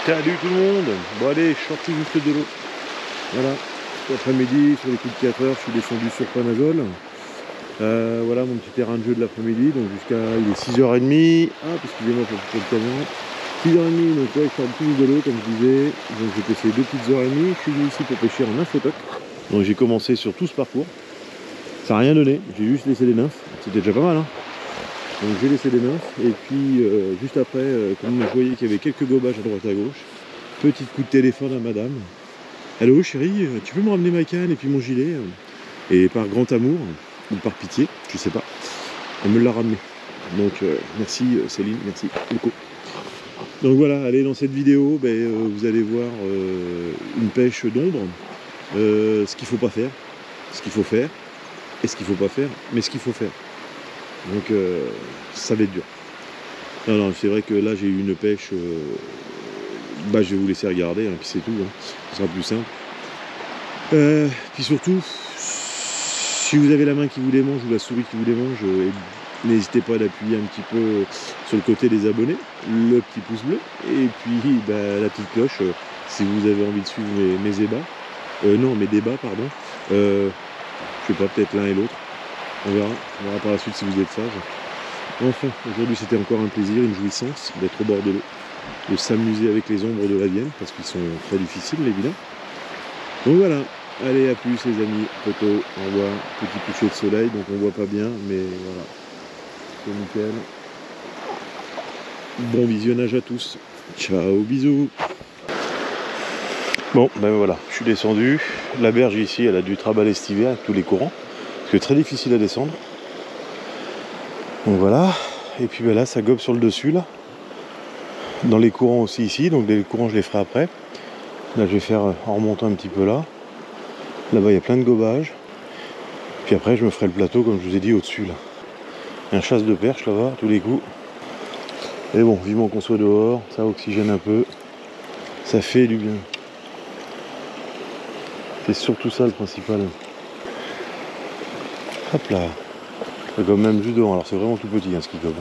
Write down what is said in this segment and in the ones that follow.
Salut tout le monde. Bon allez, je sortis juste de l'eau. Voilà, cet après-midi, sur les coups de 4 heures, je suis descendu sur Panazol. Voilà mon petit terrain de jeu de l'après-midi, donc jusqu'à... il est 6h30. Ah, excusez-moi, je vais le camion. 6h30, donc ouais, je sors plus de l'eau, comme je disais. Donc j'ai pêché 2 petites heures et demie. Je suis venu ici pour pêcher en infotoc. Donc j'ai commencé sur tout ce parcours. Ça n'a rien donné, j'ai juste laissé des nymphes. C'était déjà pas mal, hein. Donc j'ai laissé des nymphes. Et puis juste après, comme je voyais qu'il y avait quelques gobages à droite à gauche, petit coup de téléphone à madame. Allô chérie, tu peux me ramener ma canne et puis mon gilet? Et par grand amour, ou par pitié, je sais pas, elle me l'a ramené. Donc merci Céline, merci beaucoup. Donc voilà, allez, dans cette vidéo, vous allez voir une pêche d'ombre, ce qu'il faut pas faire, ce qu'il faut faire, et ce qu'il faut pas faire, mais ce qu'il faut faire. Donc ça va être dur. Non, c'est vrai que là j'ai eu une pêche, je vais vous laisser regarder, hein, puis c'est tout, hein. Ce sera plus simple. Puis surtout, si vous avez la main qui vous démange ou la souris qui vous démange, n'hésitez pas d'appuyer un petit peu sur le côté des abonnés, le petit pouce bleu, et puis la petite cloche, si vous avez envie de suivre mes débats, pardon. Je sais pas, peut-être l'un et l'autre. On verra par la suite si vous êtes sage. Enfin, aujourd'hui c'était encore un plaisir, une jouissance d'être au bord de l'eau, de s'amuser avec les ombres de la Vienne, parce qu'ils sont très difficiles les vilains. Donc voilà, allez à plus les amis, photo, au revoir, petit coucher de soleil, donc on voit pas bien, mais voilà, c'est nickel. Bon visionnage à tous, ciao, bisous. Bon, voilà, je suis descendu, la berge ici elle a dû travailler cet hiver avec tous les courants, parce que c'est très difficile à descendre. Donc voilà, et puis là ça gobe sur le dessus là, dans les courants aussi ici, donc les courants je les ferai après. Là je vais faire en remontant un petit peu là. Là-bas il y a plein de gobages. Puis après je me ferai le plateau comme je vous ai dit au-dessus là. Il y a un chasse de perche là-bas, tous les coups. Et bon, vivement qu'on soit dehors, ça oxygène un peu. Ça fait du bien. C'est surtout ça le principal. Hop là. Ça gobe même juste devant, alors c'est vraiment tout petit hein, ce qui gobe.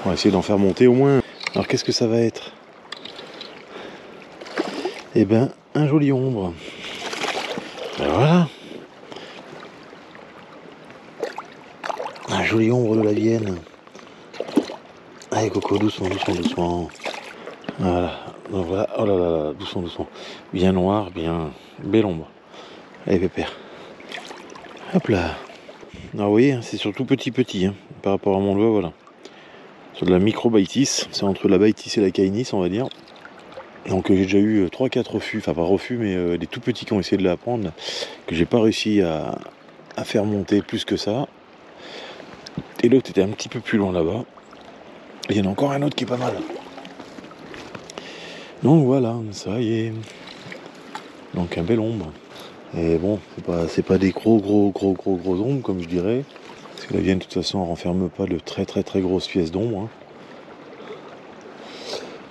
On va essayer d'en faire monter au moins. Alors qu'est-ce que ça va être? Eh ben, un joli ombre. Ben voilà. Un joli ombre de la Vienne. Allez Coco, doucement, doucement, doucement. Voilà. Donc voilà. Oh là là là, doucement, doucement. Bien noir, bien belle ombre. Allez pépère. Hop là. Alors vous voyez, c'est surtout petit hein, par rapport à mon doigt, voilà. Sur de la micro-baitis, c'est entre la baitis et la caïnis on va dire. Donc j'ai déjà eu 3-4 refus, enfin pas refus mais des tout petits qui ont essayé de la prendre, que j'ai pas réussi à faire monter plus que ça. Et l'autre était un petit peu plus loin là-bas. Il y en a encore un autre qui est pas mal. Donc voilà, ça y est. Donc un bel ombre. Et bon, c'est pas des gros ombres comme je dirais. Parce que la Vienne de toute façon ne renferme pas de très grosses pièces d'ombre. Hein.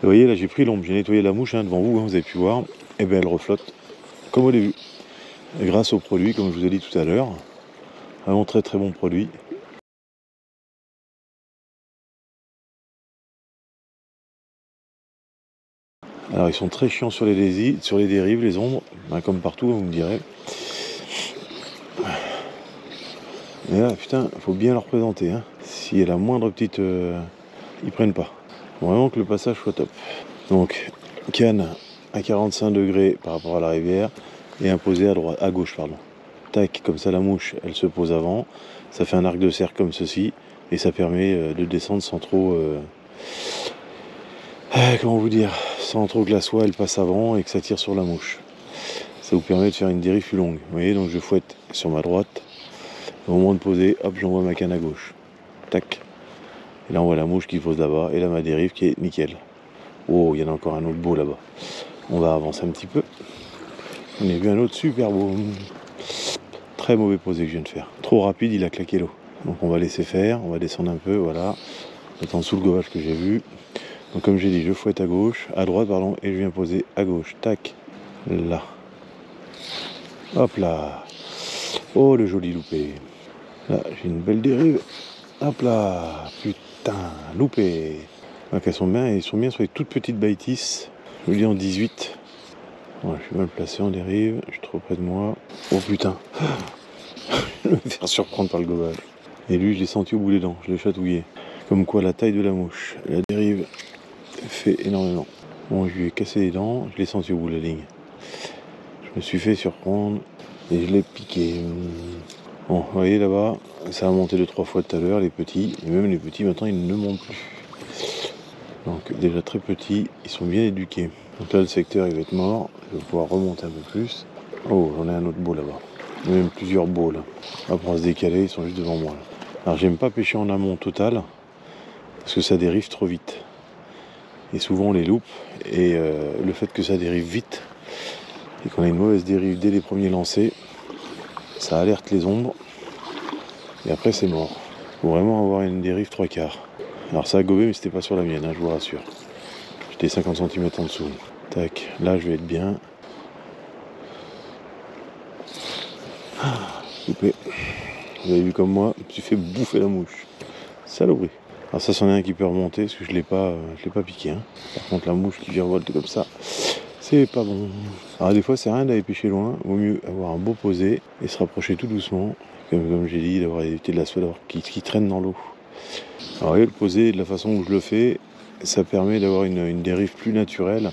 Vous voyez là j'ai pris l'ombre, j'ai nettoyé la mouche hein, devant vous, hein, vous avez pu voir. Et bien elle reflotte comme au début. Et grâce au produit, comme je vous ai dit tout à l'heure. Vraiment très bon produit. Alors ils sont très chiants sur les dérives, les ombres, ben, comme partout, vous me direz. Mais là, putain, faut bien leur présenter. Hein. S'il y a la moindre petite... ils prennent pas. Faut vraiment que le passage soit top. Donc, canne à 45 degrés par rapport à la rivière et imposée à gauche, pardon. Tac, comme ça la mouche, elle se pose avant. Ça fait un arc de cercle comme ceci. Et ça permet de descendre sans trop... comment vous dire, sans trop que la soie elle passe avant et que ça tire sur la mouche. Ça vous permet de faire une dérive plus longue. Vous voyez, donc je fouette sur ma droite. Au moment de poser, hop, j'envoie ma canne à gauche. Tac. Et là on voit la mouche qui pose là-bas. Et là ma dérive qui est nickel. Oh, il y en a encore un autre beau là-bas. On va avancer un petit peu. On a vu un autre super beau. Très mauvais posé que je viens de faire. Trop rapide, il a claqué l'eau. Donc on va laisser faire, on va descendre un peu, voilà. Attends sous le gobage que j'ai vu. Donc comme j'ai dit, je fouette à droite pardon, et je viens poser à gauche. Tac, là. Hop là. Oh le joli loupé. Là, j'ai une belle dérive. Hop là. Putain, loupé. Donc elles sont bien, et ils sont bien sur les toutes petites baitis. Je vous dis en 18. Ouais, je suis mal placé en dérive, je suis trop près de moi. Oh putain. Je vais me faire surprendre par le gobage. Et lui, je l'ai senti au bout des dents, je l'ai chatouillé. Comme quoi la taille de la mouche, la dérive fait énormément. Bon, je lui ai cassé les dents, je l'ai senti au bout de la ligne. Je me suis fait surprendre et je l'ai piqué. Bon, vous voyez là-bas, ça a monté 2-3 fois tout à l'heure, les petits. Et même les petits, maintenant, ils ne montent plus. Donc déjà très petits, ils sont bien éduqués. Donc là, le secteur, il va être mort. Je vais pouvoir remonter un peu plus. Oh, j'en ai un autre beau là-bas. Il y a même plusieurs beaux là. Après, on va se décaler, ils sont juste devant moi. Là. Alors, j'aime pas pêcher en amont total, parce que ça dérive trop vite. Et souvent, on les loupe. Et le fait que ça dérive vite, et qu'on a une mauvaise dérive dès les premiers lancers, ça alerte les ombres. Et après, c'est mort. Faut vraiment avoir une dérive 3/4. Alors, ça a gobé, mais c'était pas sur la mienne, hein, je vous rassure. J'étais 50 cm en dessous. Tac, là, je vais être bien. Coupé. Vous avez vu comme moi, je me suis fait bouffer la mouche. Saloperie. Alors ça, c'en est un qui peut remonter, parce que je l'ai pas piqué. Hein. Par contre, la mouche qui virevolte comme ça, c'est pas bon. Alors des fois, c'est rien d'aller pêcher loin. Vaut mieux avoir un beau posé et se rapprocher tout doucement. Comme j'ai dit, d'avoir évité de la soie qui traîne dans l'eau. Alors voyez, le posé, de la façon où je le fais, ça permet d'avoir une dérive plus naturelle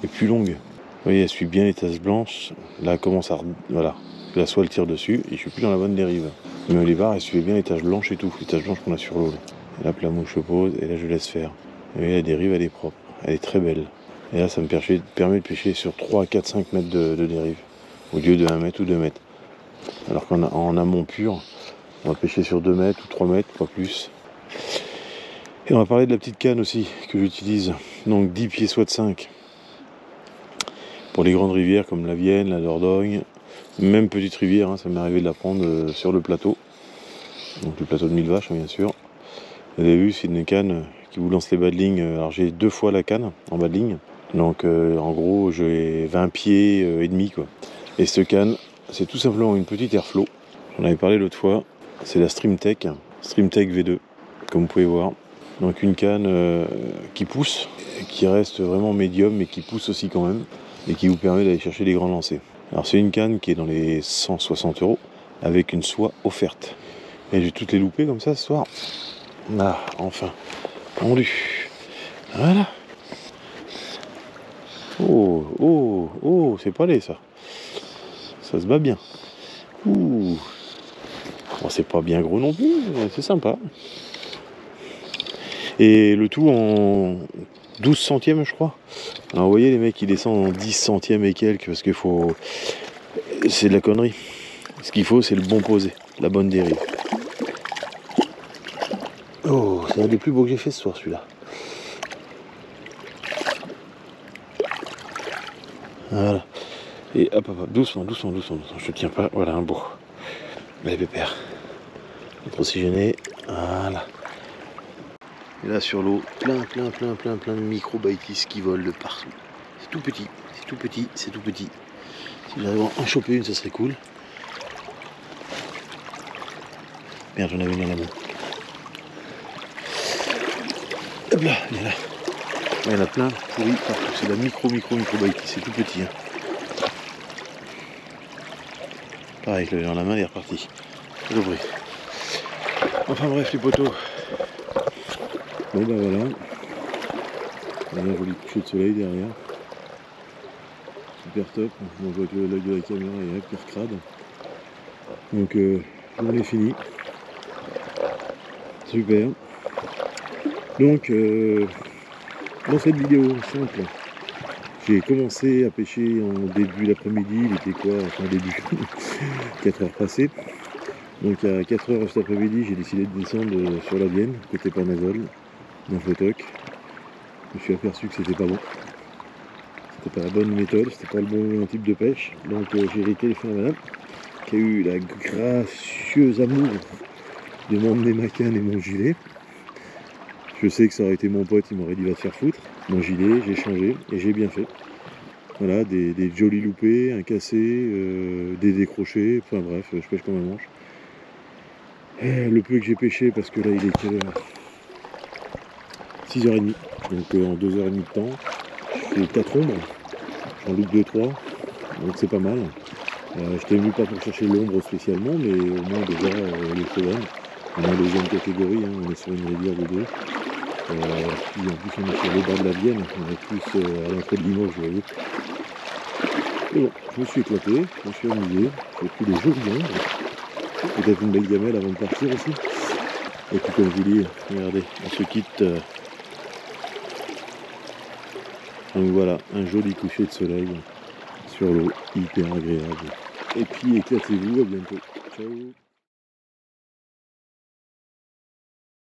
et plus longue. Vous voyez, elle suit bien les tasses blanches. Là, elle commence à... Voilà. La soie, elle tire dessus et je suis plus dans la bonne dérive. Mais les barres, elles suivaient bien les taches blanches et tout. Les taches blanches qu'on a sur l'eau. Et là, la mouche se pose et là, je laisse faire. Vous voyez, la dérive, elle est propre. Elle est très belle. Et là, ça me permet de pêcher sur 3, 4, 5 mètres de dérive. Au lieu de 1 mètre ou 2 mètres. Alors qu'en amont pur, on va pêcher sur 2 mètres ou 3 mètres, pas plus. Et on va parler de la petite canne aussi que j'utilise. Donc 10 pieds soit de 5. Pour les grandes rivières comme la Vienne, la Dordogne, même petite rivière, hein, ça m'est arrivé de la prendre sur le plateau. Donc le plateau de 1000 vaches, hein, bien sûr. Vous avez vu, c'est une canne qui vous lance les bas de ligne. Alors j'ai 2 fois la canne en bas de ligne. Donc en gros, j'ai 20 pieds et demi, quoi. Et cette canne, c'est tout simplement une petite Airflow. J'en avais parlé l'autre fois. C'est la Streamtech V2, comme vous pouvez voir. Donc une canne qui pousse, qui reste vraiment médium, mais qui pousse aussi quand même, et qui vous permet d'aller chercher des grands lancers. Alors c'est une canne qui est dans les 160 €, avec une soie offerte. Et j'ai toutes les loupées comme ça ce soir. Ah, enfin, pendu. Voilà. Oh, oh, oh, c'est pas laid ça. Ça se bat bien. Ouh. Bon, c'est pas bien gros non plus, mais c'est sympa. Et le tout en 12 centièmes, je crois. Alors, vous voyez, les mecs, ils descendent en 10 centièmes et quelques, parce qu'il faut... C'est de la connerie. Ce qu'il faut, c'est le bon posé, la bonne dérive. Oh, c'est un des plus beaux que j'ai fait ce soir, celui-là. Voilà. Et hop, hop, doucement, doucement, doucement, doucement. Je te tiens pas. Voilà, un beau. Allez, pépère. Pas trop oxygéné. Voilà. Et là, sur l'eau, plein de micro-baitis qui volent de partout. C'est tout petit, c'est tout petit, c'est tout petit. Si j'arrive à en choper une, ça serait cool. Merde, j'en avais une dans la main. Hop là, il est là. Il y en a plein pourris partout. C'est la micro-baitis, c'est tout petit. Hein. Pareil, je l'avais dans la main, il est reparti. C'est le bruit. Enfin bref, les poteaux. Bon bah voilà. Il y a un joli coucher de soleil derrière. Super top. On voit que l'œil de la caméra est hyper crade. Donc on est fini. Super. Donc dans cette vidéo simple, j'ai commencé à pêcher en début d'après-midi. Il était quoi? Enfin début 4 heures passées. Donc à 4 heures cet après-midi, j'ai décidé de descendre sur la Vienne, côté Panazol, dans Photoc. Je me suis aperçu que c'était pas bon. C'était pas la bonne méthode, c'était pas le bon type de pêche. Donc j'ai téléphoné à madame, qui a eu la gracieuse amour de m'emmener ma canne et mon gilet. Je sais que ça aurait été mon pote, il m'aurait dit va te faire foutre. Mon gilet, j'ai changé et j'ai bien fait. Voilà, des jolis loupés, un cassé, des décrochés, enfin bref, je pêche comme un manche. Le peu que j'ai pêché, parce que là il est quelle heure? 6h30. Donc en 2h30 de temps, je fais 4 ombres, j'en loupe 2-3, donc c'est pas mal. Je t'ai venu pas pour chercher l'ombre spécialement, mais au moins déjà le cheval. On est en deuxième catégorie, hein, on est sur une rivière de 2. Puis en plus on est sur le bord de la Vienne, on est plus à l'entrée de Limoges, vous voyez. Et bon, je me suis éclaté, je me suis amusé, j'ai pris des jolis ombres, peut-être une belle gamelle avant de partir aussi. Et puis comme je vous dis, regardez, on se quitte. Donc voilà, un joli coucher de soleil sur l'eau, hyper agréable. Et puis éclatez-vous, à bientôt. Ciao.